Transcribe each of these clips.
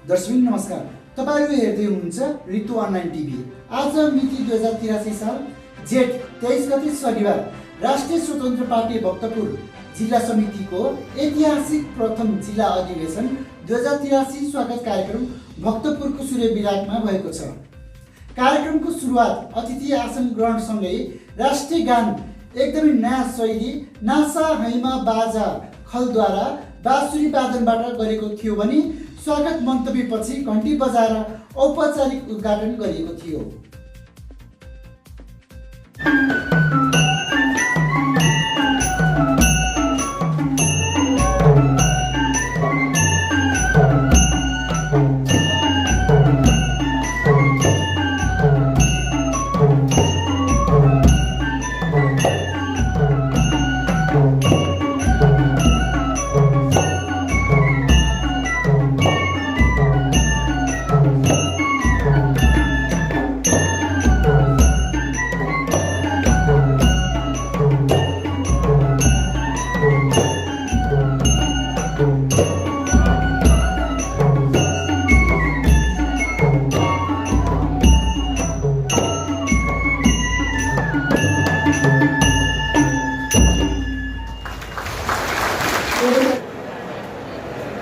दर्शक नमस्कार, तपाईहरु हेर्दै हुनुहुन्छ ऋतु अनलाइन टिभी। आज मिति 2083 साल जेठ 23 गते शनिबार राष्ट्रिय स्वतन्त्र पार्टी भक्तपुर जिल्ला समितिको ऐतिहासिक प्रथम जिल्ला अधिवेशन 2083 स्वागत कार्यक्रम भक्तपुरको सूर्य विराटमा भएको छ। कार्यक्रमको सुरुवात अतिथि आसन ग्रहणसँगै राष्ट्रिय गान एकदमै नयाँ शैली नासा हैमा बाजा खलद्वारा बाँसुरी वादनबाट गरेको थियो भने स्वागत मन्तव्यपछि घण्टी बजाएर औपचारिक उद्घाटन गरिएको थियो।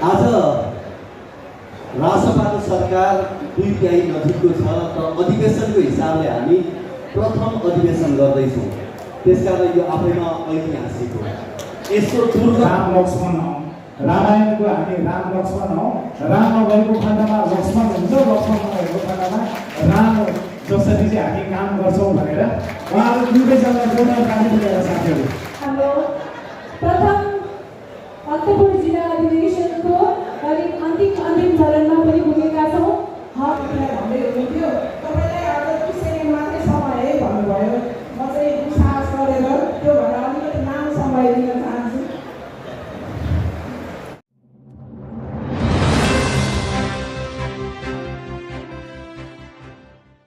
आज रासपाको सरकार 2 तिहाई नजिकको छ र अधिवेशनको हिसाबले हामी प्रथम अधिवेशन गर्दैछौँ। त्यसकारण यो आफैमा ऐतिहासिक हो। यसको राम लक्ष्मण हो, रामायणको हामी राम लक्ष्मण हो। राम नभएको खण्डमा लक्ष्मण हुन्छ, लक्ष्मण नभएको खण्डमा राम जसरी चाहिँ हामी काम गर्छौँ भनेर उहाँहरू दुवैजना जोड्न काटिदिएका साथीहरू। हाम्रो प्रथम भक्तपुर जिल्ला अधिवेशनको करिब अन्तिम चरणमा